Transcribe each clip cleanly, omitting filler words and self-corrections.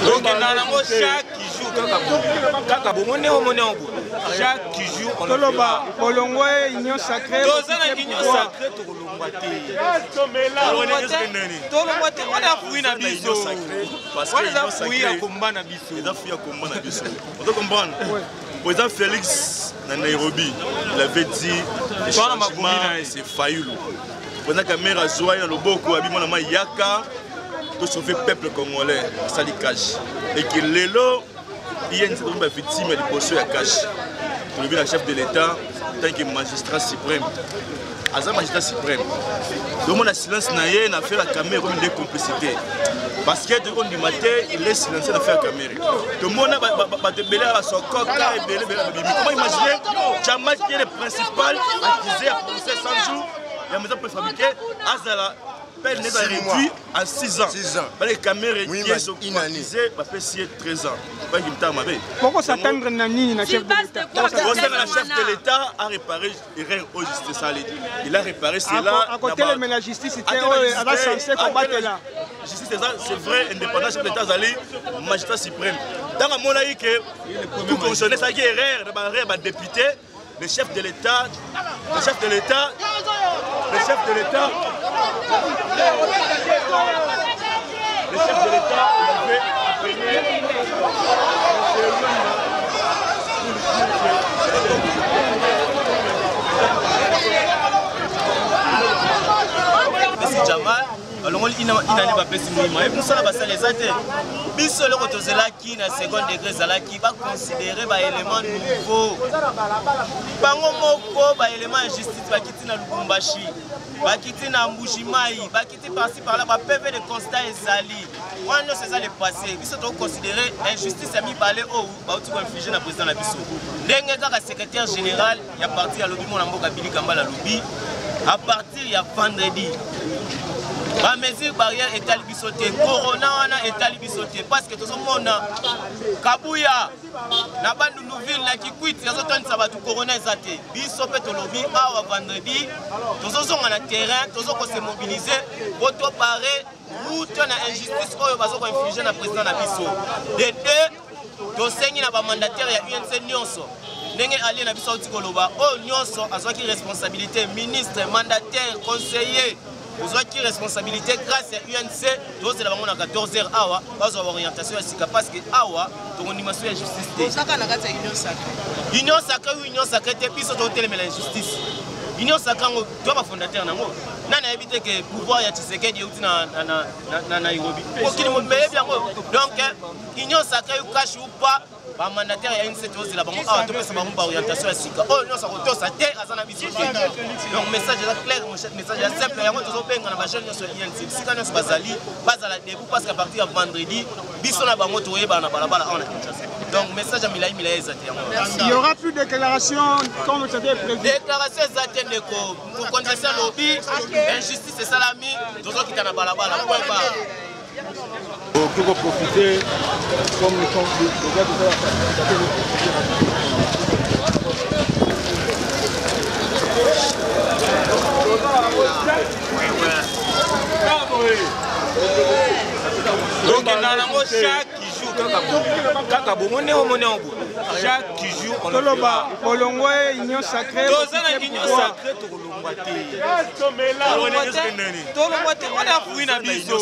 Donc chaque jour, chaque jour, on le fera. Union sacrée. Président Félix à Nairobi, il avait dit le changement c'est Fayoulou. Président Kamera Zouaya Loboko Abimana Yaka pour sauver le peuple congolais, ça lui cache. Et que l'élo, il y a une victime de poste à cache. Pour le chef de l'État, en tant que magistrat suprême. Azam magistrat suprême. Donc mon silence naïe n'a fait la caméra comme une complicité. Parce que du matin, il est silencieux à faire la caméra. Tout le monde va te belé à son corps et belé. Comment imaginer Djamal qui est le principal accusé à procès 100 jours, la maison peut fabriquer Azala. Peine est réduit à 6 ans. Les caméras qui sont accusées va faire 13 ans. Pourquoi s'attendre à Nani, la chef de l'État? Le chef de l'État a réparé l'erreur au justice. Il a réparé cela. À côté de la justice, c'était censé combattre là. Justice, c'est vrai, indépendant chef de l'État, magistrat suprême. Dans le monde, tout fonctionner, ça qui est erreur de député, le chef de l'État, le chef de l'État, le chef de l'État, le chef de l'État, il avait appelé Jamal, alors il n'a pas fait ce mouvement. Et pour ça, les athées, bis le retozelaki na second degré zalaki va considérer ba élément nouveau. Bango moko ba élément injustice ba kiti na Lubumbashi, ba kiti na Mbujimayi, ba kiti par-ci par-là ba PV de constat ezali. Moi non c'est ça le passé. Biso to considérer injustice a mis balé au ba uti ko infliger na président na biso. Ndenge kaka secrétaire général ya parti ya lobby mon mboka Billy Kambala lobby à partir ya vendredi. La mesure barrière est à l'Ibisoté, Corona est à l'Ibisoté, parce que tout le monde, Kabouya, n'a pas de nouvelles qui quittent, il y a autant de sabat Corona est athée. Bisopé Tolobi, à vendredi, tous ceux qui sont en terrain, tous ceux qui sont mobilisés, pour tout parer, où tu as une injustice, où tu as infligé le président Nabiso. De deux, tu as un mandataire, il y a UNC Nyonso. Ndenge allié na biso Tikoloba, oh Nyonso, a qui responsabilité, ministre, mandataire, conseiller. Vous avez qui responsabilité grâce à UNC, nous c'est la à 14h awa, pas avoir orientation à Sika parce que awa, ton animation est justice. Union sacrée ou union sacrée, t'es plus sur la justice. Union sacrée, tu vas fondateur nango. Nana éviter que pouvoir y a Tshisekedi outi na Nairobi. Pour qu'il me paye bien. Donc union sacrée ou cache ou pas. Le mandataire a une situation là, on orientation à Sika. Oh non, ça retourne sa terre à Zana Bissot. Donc, message est clair, message est simple. Il y a toujours bien dans la jeune sur l'INC. Si quand on Bazali, pas à la début, parce qu'à partir de vendredi, Bissot n'a pas moto et Bana Balabala. Donc, message à Milaï Milaï Zaté. Il n'y aura plus de déclarations comme vous avez prévu. Déclaration Zaté Neko. Pour contester le lobby, injustice et salami, tous ceux qui sont à Balabala. Pour profiter, comme nous sommes les gars de chaque jour, chaque jour, on le fera. Union sacrée. Union sacrée, on a fouillé na biso.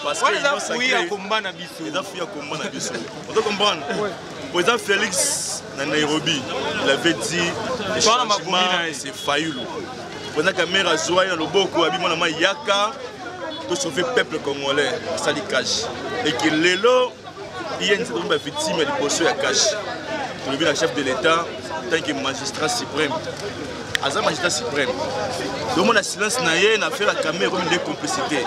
Parce que on a fouillé à combat na biso. Vous comprenez? Président Félix à Nairobi, il avait dit le changement c'est Fayoulou. Président Kamera Zouaya Loboko Abimana Yaka pour sauver le peuple congolais, ça lui cache. Et que l'élo, il y a une victime de poste à cache. Pour le chef de l'État, en tant que magistrat suprême. Azam magistrat suprême. Donc mon silence naïe n'a fait la caméra comme une complicité.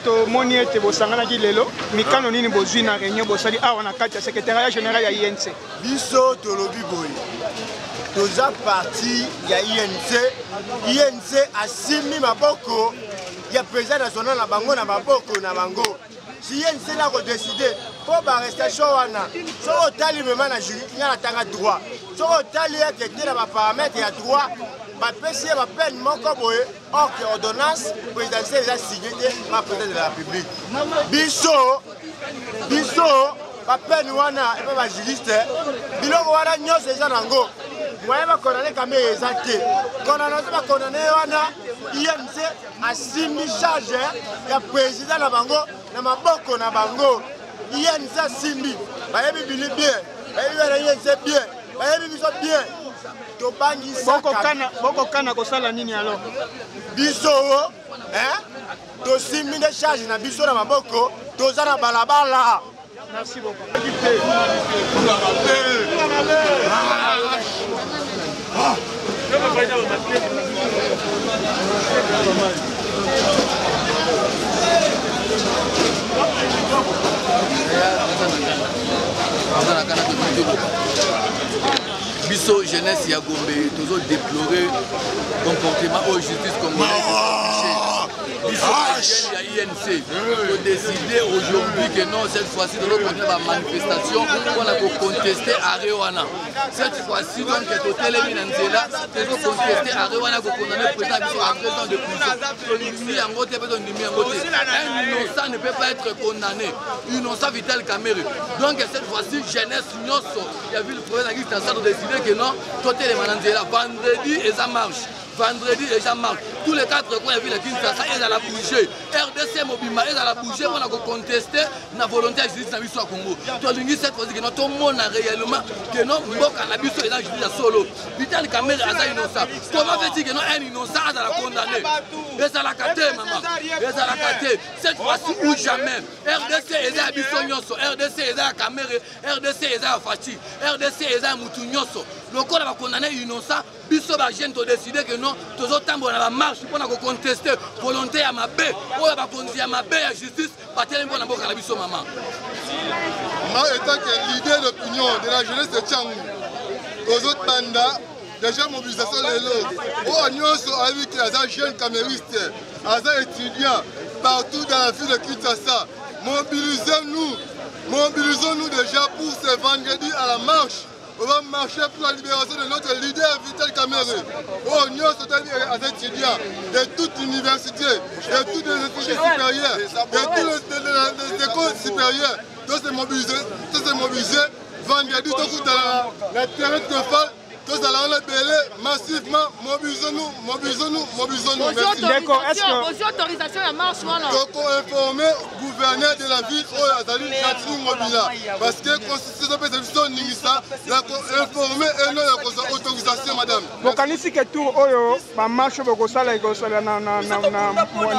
tomoni ete bosanganaki lelo mikano nini bozwi na réunion bosali awa na kati ya secrétariat général ya INC biso tolobi boye toza parti ya INC asimi maboko ya président national na bango na maboko na bango si INC na kodeside mpo baarrestation wana soki otali mema na juri nya na tanga droit soki otali ete te na baparametre ya droit bapesi ye bapene moko boye or ke ordonnance présidentielle eza signe te par président de la république biso bapene wana epe bajuriste biloko wana nyonso eza nango moye bakondane kamere eza te kondane ozo bakondane wana INC asimi charge ya président na bango na maboko na bango INC asimbi bayebi bili bien bayebi bana INC bien bayebi biso bien bokokana kosala nini alors biso tosimbi nde charge na biso na maboko toza na balabala. Merci beaucoup. Biso jeunesse ya Gombe toujours déplorer comportement au justice congolaise. Biso ya INC ont décidé aujourd'hui que non, cette fois-ci de l'autre côté la manifestation on a contesté Arewana. Cette fois-ci donc que total Minanzela toujours contesté Arewana pour condamner le président Biso à 2 ans de prison. Ni en côté peut donner en côté. Un innocent ne peut pas être condamné. Innocent Vital Kamere. Donc cette fois-ci jeunesse Nyoso, il y a vu le président qui a décidé que non, total Minanzela vendredi et ça marche. Vendredi déjà marche. Tous les 4 coins de la Kinshasa, ils ont bougé. RDC Mobima, ils ont bougé. On a contesté la volonté de justice dans le Congo. Tu as cette fois que tout le monde a réellement que non, Mboka na biso et dans justice solo. Vital Kamere a innocent. Comment fait-il que non un innocent a la condamné? Et ça la caté, maman. Et ça la caté. Cette fois-ci ou jamais. RDC est à Bissonyoso. RDC est à Kamere. RDC est à Fachi. RDC est à Moutounyoso. Le corps a condamné innocent. Biso ba jeune to décider que non, tous tambo na la marche pour contester volonté à ma baie, ou à conduire à ma baie à justice, pas tellement pour la biso maman. Moi étant que l'idée d'opinion de la jeunesse de Tchangou, aux autres bandas, déjà mobilisation de l'autre. Oh, nous avec les jeunes camériste, les étudiants, partout dans la ville de Kinshasa, mobilisons-nous déjà pour ce vendredi à la marche. On va marcher pour la libération de notre leader Vital Kamere. Oh, nous sommes des étudiants de toute l'université, de toutes les études supérieures, de toutes les écoles supérieures. Tous se mobiliser vendredi, tout dans la terrain de fall. Tous allons les belés massivement. Mobilisons-nous. D'accord, est-ce que aux autorisations à marche voilà. Donc on informer le gouverneur de la ville où Azali Jatini Mobila parce que la constitution de son Ningisa l'a informé et non la autorisation madame. bokanisi ke tour oyo ba marche bokosala ekosala na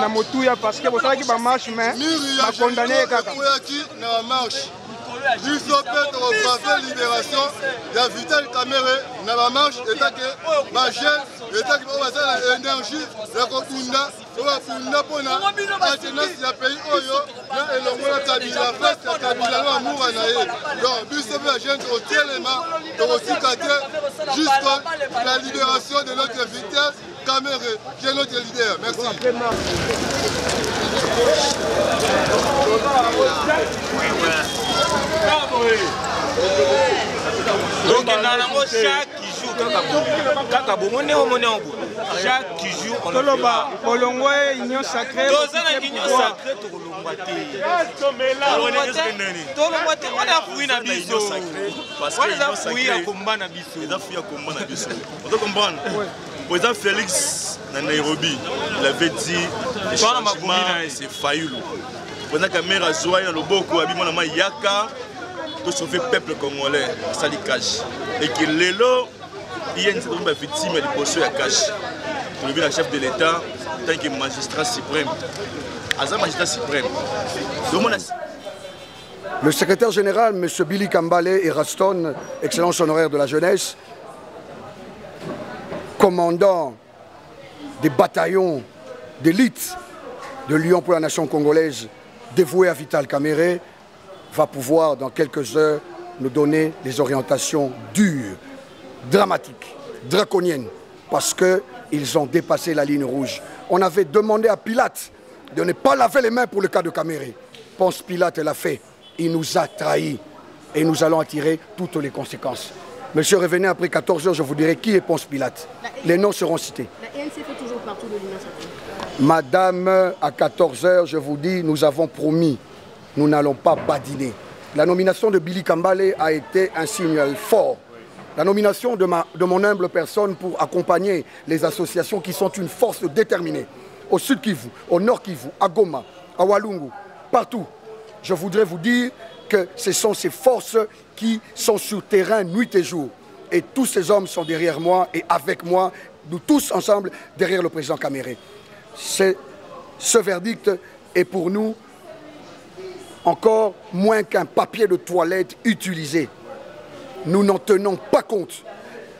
motuya parce que bosalaki ba marche mais ba condamné kaka na marche. Biso peut refaire libération ya Vital Kamere na ba marche état que ba jeune état que ba za énergie ya kokunda ba pona maintenance ya pays oyo na elongola Kabila face ya Kabila na mura na ye. Donc biso ba jeune au tellement au cicaté jusqu'à la libération de notre Vital Kamere qui est notre leader. Merci. Donc chaque jour kaka bomone chaque jour on le toloba bolongo union sacrée union sacrée tolongwa te on a fouillé na biso parce que on a fouillé à combat na biso on doit comprendre président Félix na Nairobi il avait dit c'est Fayoulou président Kamere azwa na loboko abimona ma yaka de sauver le peuple congolais, ça dit cash. Et que l'élo, il y a une victime de poisson à cash. Pour le chef de l'État, tant que magistrat suprême. As un magistrat suprême. Le secrétaire général, M. Billy Kambale et Raston, excellence honoraire de la jeunesse, commandant des bataillons d'élite de l'Union pour la nation congolaise, dévoué à Vital Kamerhe, va pouvoir dans quelques heures nous donner des orientations dures, dramatiques, draconiennes, parce qu'ils ont dépassé la ligne rouge. On avait demandé à Pilate de ne pas laver les mains pour le cas de Kamerhe. Ponce Pilate l'a fait. Il nous a trahis et nous allons en tirer toutes les conséquences. Monsieur, revenez après 14 heures, je vous dirai qui est Ponce Pilate. Les noms seront cités. La ANC fait toujours partout de l'Union sacrée. Madame, à 14 heures, je vous dis, nous avons promis, nous n'allons pas badiner. La nomination de Billy Kambale a été un signal fort. La nomination de mon humble personne pour accompagner les associations qui sont une force déterminée. Au Sud Kivu, au Nord Kivu, à Goma, à Walungu, partout. Je voudrais vous dire que ce sont ces forces qui sont sur terrain nuit et jour. Et tous ces hommes sont derrière moi et avec moi, nous tous ensemble, derrière le président Kamerhe. Ce verdict est pour nous encore moins qu'un papier de toilette utilisé. Nous n'en tenons pas compte.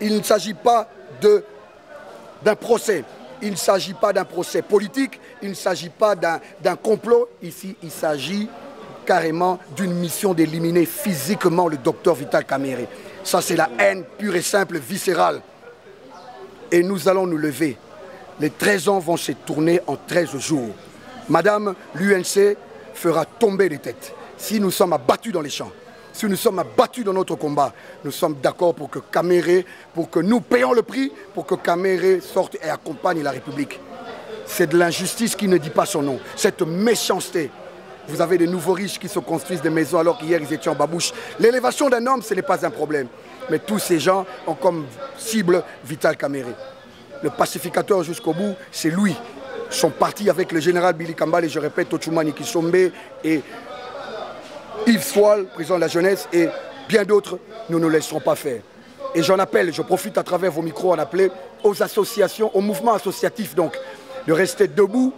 Il ne s'agit pas d'un procès. Il ne s'agit pas d'un procès politique. Il ne s'agit pas d'un complot. Ici, il s'agit carrément d'une mission d'éliminer physiquement le docteur Vital Kamerhe. Ça, c'est la haine pure et simple, viscérale. Et nous allons nous lever. Les 13 ans vont se tourner en 13 jours. Madame, l'UNC fera tomber les têtes. Si nous sommes abattus dans les champs, si nous sommes abattus dans notre combat, nous sommes d'accord pour que Kamerhe, pour que nous payons le prix, pour que Kamerhe sorte et accompagne la République. C'est de l'injustice qui ne dit pas son nom. Cette méchanceté. Vous avez des nouveaux riches qui se construisent des maisons alors qu'hier ils étaient en babouche. L'élévation d'un homme, ce n'est pas un problème. Mais tous ces gens ont comme cible Vital Kamerhe. Le pacificateur jusqu'au bout, c'est lui. Son parti avec le général Billy Kambale, et je répète, Tochumani Kisombe et Yves Swal, président de la jeunesse, et bien d'autres, nous ne laisserons pas faire. Et j'en appelle, je profite à travers vos micros en appeler aux associations, aux mouvements associatifs donc, de rester debout.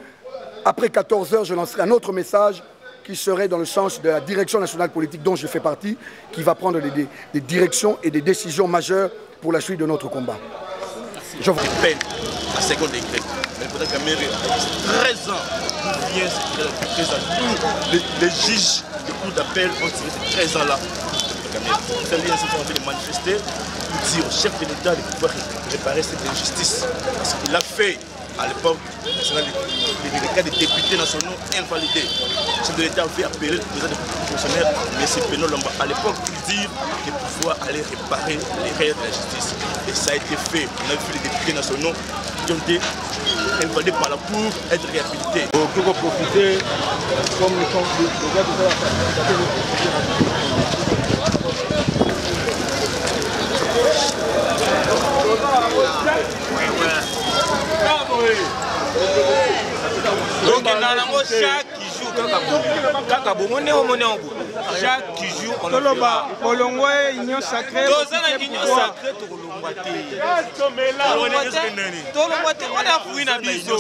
Après 14 heures, je lancerai un autre message qui serait dans le sens de la direction nationale politique dont je fais partie, qui va prendre des directions et des décisions majeures pour la suite de notre combat. Je vous peine à 50 degrés. Mais le président Kamerhe a 13 ans pour bien se 13 ans. Les juges de cour d'appel ont tiré ces 13 ans-là. C'est l'INC qui ont envie de manifester pour dire au chef de l'État de pouvoir réparer cette injustice. Parce qu'il l'a fait à l'époque, les cas des députés nationaux invalidés. Le chef de l'État avait appelé le président des fonctionnaires, M. Peno Lomba, à l'époque, pour dire de pouvoir aller réparer les règles de la justice. Et ça a été fait. On a vu les députés nationaux qui ont été invalidés par la Cour être réhabilités. Pour profiter, comme nous sommes les gars de donc chaque jour kaka bomone chaque jour on toloba bolongo union sacrée union sacrée tolongwa te wana fui na biso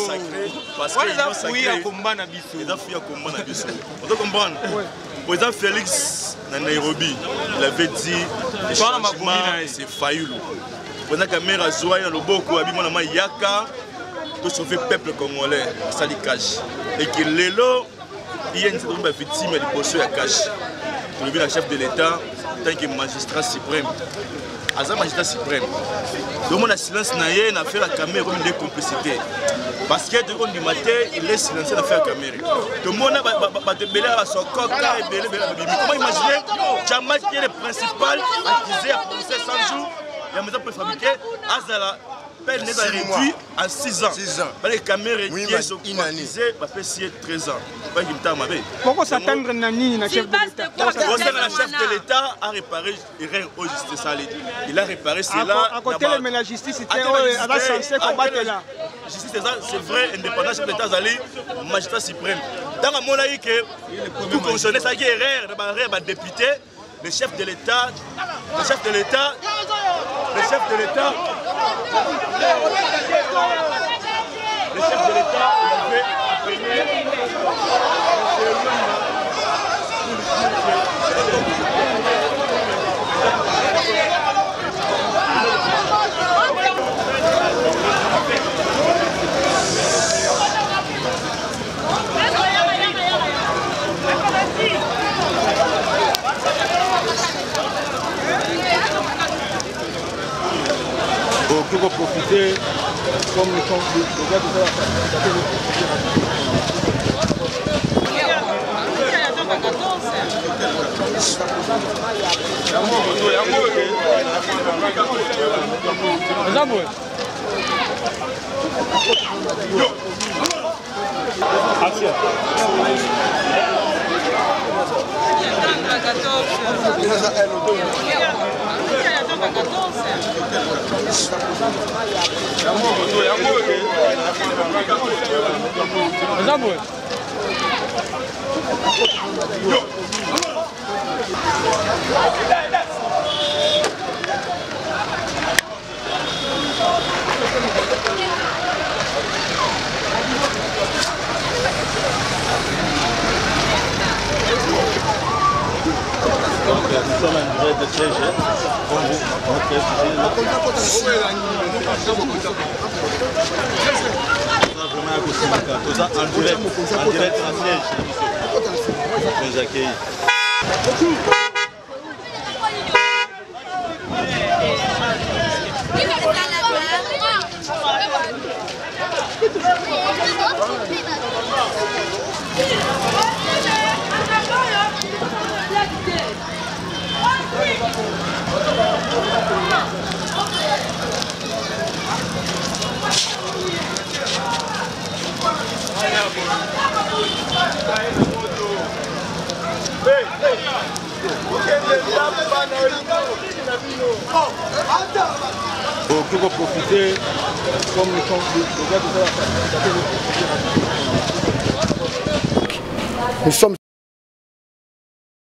parce que wana fui ya komba na biso eza fui ya komba na biso on doit comprendre président Félix na Nairobi il avait dit le changement c'est Fayulu président Kamerhe azwa na loboko abimona ma yaka de sauver le peuple congolais, ça dit cash. Et que l'élo, il y a une victime de poste à cash. Pour le chef de l'État, tant que magistrat suprême. Azam magistrat suprême. Donc mon silence n'a fait la Kamerhe comme une complicité. Parce que de du matin, il est silencieux de faire la Kamerhe. Tout le monde a te belé à son coq et belé. Comment imaginer Tchama qui est le principal accusé à procès 100 jours, il y a maison préfabriquée, Azala. peine n'est pas réduit à 6 ans. Les caméras qui sont accusées, c'est 13 ans. Pourquoi s'attendre Nani, la chef de l'État? La chef de l'État a réparé l'erreur au justice. Il a réparé cela. À côté de la justice, c'était censé combattre là. Justice, c'est vrai, indépendant, chef de l'État, magistrat suprême. Dans le monde, tout fonctionner, ça qui est erreur, les députés, le chef de l'État, le chef de l'État, le chef de l'État, le chef de l'État, il avait appelé va profiter comme nous sommes le gars de Donc nous sommes en direct de siège, comme vous montrez en direct de siège, nous accueillons. Pour profiter comme nous sommes le gars de Nous sommes